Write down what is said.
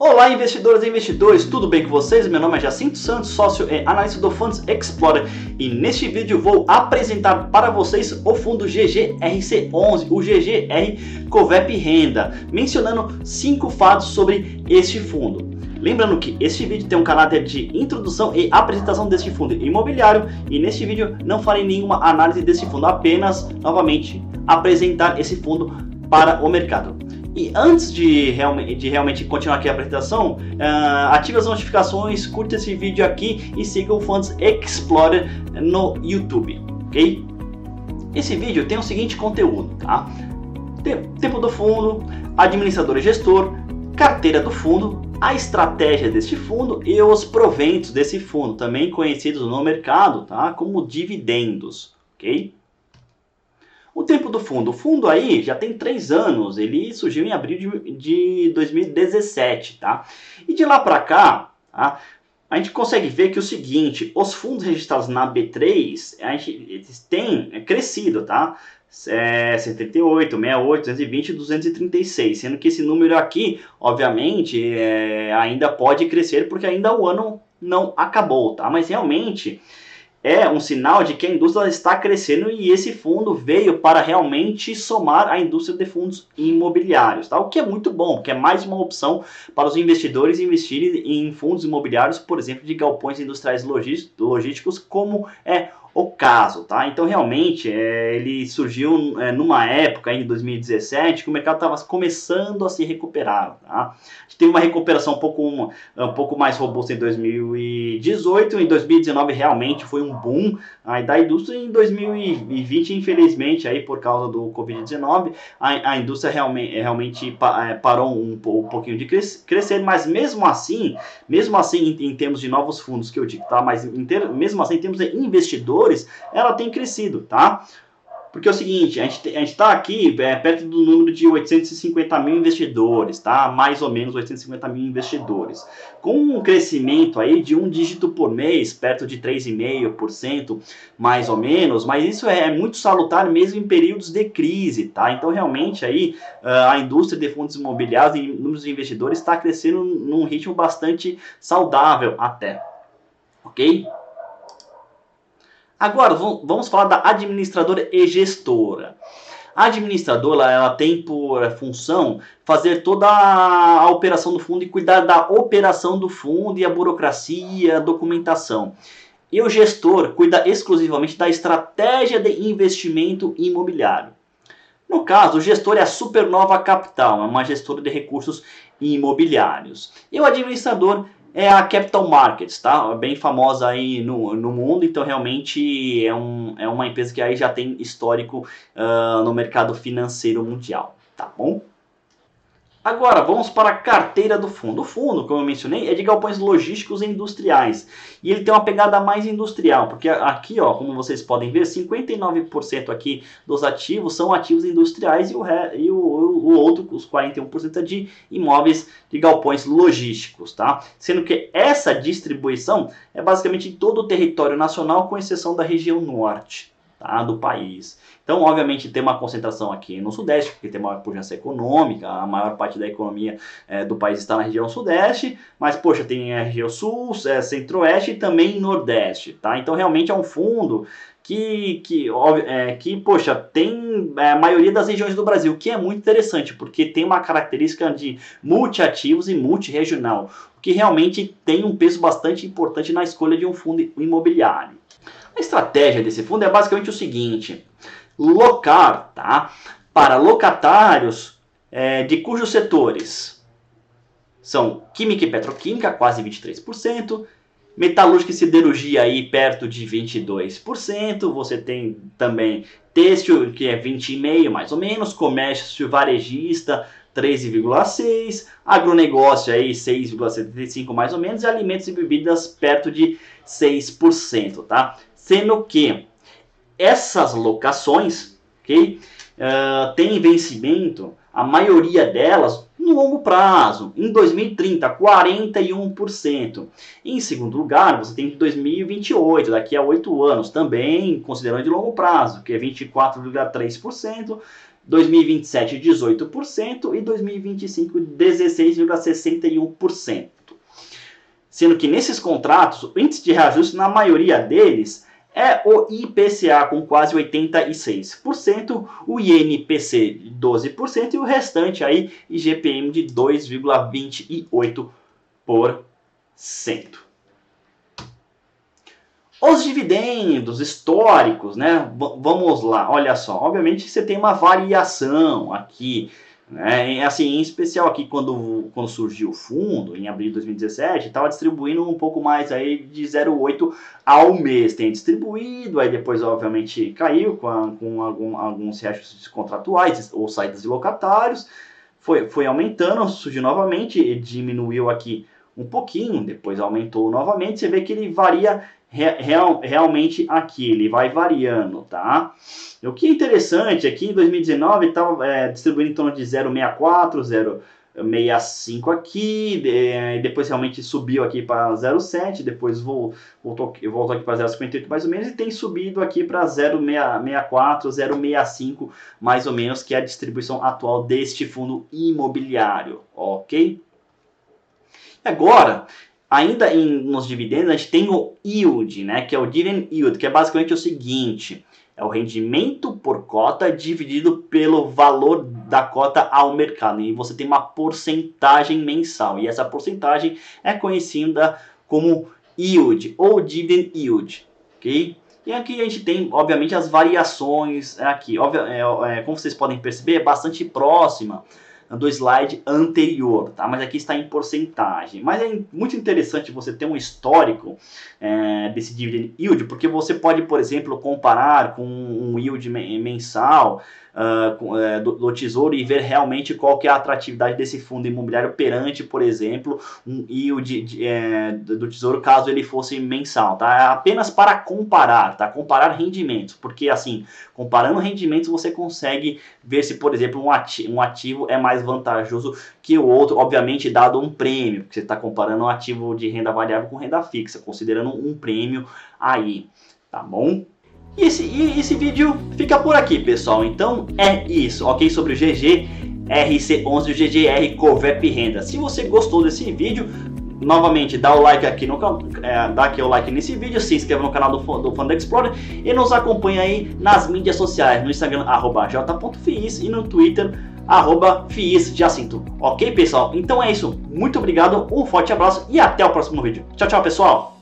Olá, investidoras e investidores, tudo bem com vocês? Meu nome é Jacinto Santos, sócio e analista do Funds Explorer, e neste vídeo vou apresentar para vocês o fundo GGRC11, o GGR Covep Renda, mencionando 5 fatos sobre este fundo. Lembrando que este vídeo tem um caráter de introdução e apresentação deste fundo imobiliário, e neste vídeo não farei nenhuma análise deste fundo, apenas, novamente, apresentar esse fundo para o mercado. E antes de realmente continuar aqui a apresentação, ative as notificações, curta esse vídeo aqui e siga o Funds Explorer no YouTube, ok? Esse vídeo tem o seguinte conteúdo, tá? Tempo do fundo, administrador e gestor, carteira do fundo, a estratégia deste fundo e os proventos desse fundo, também conhecidos no mercado, tá? Como dividendos, ok? O tempo do fundo. O fundo aí já tem 3 anos, ele surgiu em abril de 2017, tá? E de lá para cá, tá? A gente consegue ver que o seguinte, os fundos registrados na B3, eles têm crescido, tá? 138, 68, 220 e 236, sendo que esse número aqui, obviamente, ainda pode crescer porque ainda o ano não acabou, tá? Mas realmente é um sinal de que a indústria está crescendo e esse fundo veio para realmente somar a indústria de fundos imobiliários, tá? O que é muito bom, porque é mais uma opção para os investidores investirem em fundos imobiliários, por exemplo, de galpões industriais logísticos, como é o caso, tá? Então, realmente, ele surgiu numa época, em 2017, que o mercado estava começando a se recuperar, tá? A gente teve uma recuperação um pouco mais robusta em 2018, em 2019 realmente foi um boom aí da indústria, em 2020, infelizmente, aí por causa do Covid-19, a indústria realmente parou um pouquinho de crescer, mas mesmo assim em termos de novos fundos que eu digo, tá? Mas mesmo assim, em termos de investidores, ela tem crescido, tá? Porque é o seguinte, a gente está aqui perto do número de 850 mil investidores, tá? Mais ou menos 850 mil investidores. Com um crescimento aí de 1 dígito por mês, perto de 3,5%, mais ou menos, mas isso é muito salutar mesmo em períodos de crise, tá? Então, realmente, aí, a indústria de fundos imobiliários e números de investidores está crescendo num ritmo bastante saudável até, ok? Agora, vamos falar da administradora e gestora. A administradora, ela tem por função fazer toda a operação do fundo e cuidar da operação do fundo e a burocracia, a documentação. E o gestor cuida exclusivamente da estratégia de investimento imobiliário. No caso, o gestor é a Supernova Capital, é uma gestora de recursos imobiliários. E o administrador é a Capital Markets, tá? Bem famosa aí no mundo, então realmente é uma empresa que aí já tem histórico no mercado financeiro mundial, tá bom? Agora, vamos para a carteira do fundo. O fundo, como eu mencionei, é de galpões logísticos e industriais. E ele tem uma pegada mais industrial, porque aqui, ó, como vocês podem ver, 59% aqui dos ativos são ativos industriais e o outro, os 41% é de imóveis de galpões logísticos, tá? Sendo que essa distribuição é basicamente em todo o território nacional, com exceção da região norte, tá, do país. Então, obviamente, tem uma concentração aqui no Sudeste, porque tem maior pujança econômica, a maior parte da economia do país está na região Sudeste, mas, poxa, tem a região Sul, Centro-Oeste e também Nordeste, tá? Então, realmente é um fundo que poxa, tem a maioria das regiões do Brasil, que é muito interessante, porque tem uma característica de multiativos e multirregional, o que realmente tem um peso bastante importante na escolha de um fundo imobiliário. A estratégia desse fundo é basicamente o seguinte: locar, tá, para locatários de cujos setores são química e petroquímica, quase 23%, metalúrgica e siderurgia aí perto de 22%, você tem também têxtil, que é 20,5% mais ou menos, comércio varejista 13,6%, agronegócio aí 6,75% mais ou menos, e alimentos e bebidas perto de 6%, tá? Sendo que essas locações, okay, têm vencimento, a maioria delas, no longo prazo. Em 2030, 41%. Em segundo lugar, você tem 2028, daqui a 8 anos, também considerando de longo prazo, que é 24,3%. 2027 18% e 2025 16,61%. Sendo que nesses contratos, o índice de reajuste, na maioria deles, é o IPCA com quase 86%, o INPC de 12% e o restante aí IGPM de 2,28%. Os dividendos históricos, né? Vamos lá, olha só. Obviamente você tem uma variação aqui, né? Assim, em especial aqui quando surgiu o fundo, em abril de 2017, estava distribuindo um pouco mais aí de 0,8 ao mês. Tem distribuído, aí depois obviamente caiu com alguns reajustes contratuais ou saídas de locatários. Foi aumentando, surgiu novamente, diminuiu aqui um pouquinho, depois aumentou novamente. Você vê que ele varia realmente aqui, ele vai variando, tá? O que é interessante aqui, em 2019 estava distribuindo em torno de 0,64, 0,65 aqui, depois realmente subiu aqui para 0,7, depois voltou aqui para 0,58 mais ou menos, e tem subido aqui para 0,64, 0,65 mais ou menos, que é a distribuição atual deste fundo imobiliário, ok? Agora, ainda nos dividendos, a gente tem o yield, né, que é o dividend yield, que é basicamente o seguinte: é o rendimento por cota dividido pelo valor da cota ao mercado. E você tem uma porcentagem mensal, e essa porcentagem é conhecida como yield ou dividend yield, ok? E aqui a gente tem, obviamente, as variações aqui. Como vocês podem perceber, é bastante próxima do slide anterior, tá? Mas aqui está em porcentagem. Mas é muito interessante você ter um histórico desse dividend yield, porque você pode, por exemplo, comparar com um yield mensal do Tesouro e ver realmente qual que é a atratividade desse fundo imobiliário perante, por exemplo, um yield do Tesouro, caso ele fosse mensal, tá? É apenas para comparar, tá? Comparar rendimentos, porque assim, comparando rendimentos você consegue ver se, por exemplo, um ativo é mais vantajoso que o outro, obviamente dado um prêmio, porque você está comparando um ativo de renda variável com renda fixa, considerando um prêmio aí, tá bom? E esse vídeo fica por aqui, pessoal. Então é isso, ok? Sobre o GGRC11 e o GGR Covep Renda. Se você gostou desse vídeo, novamente dá o like aqui dá aqui o like nesse vídeo, se inscreva no canal do Fund Explorer e nos acompanha aí nas mídias sociais, no Instagram @j.fiis e no Twitter @fiisjacinto. Ok, pessoal? Então é isso. Muito obrigado, um forte abraço e até o próximo vídeo. Tchau, tchau, pessoal!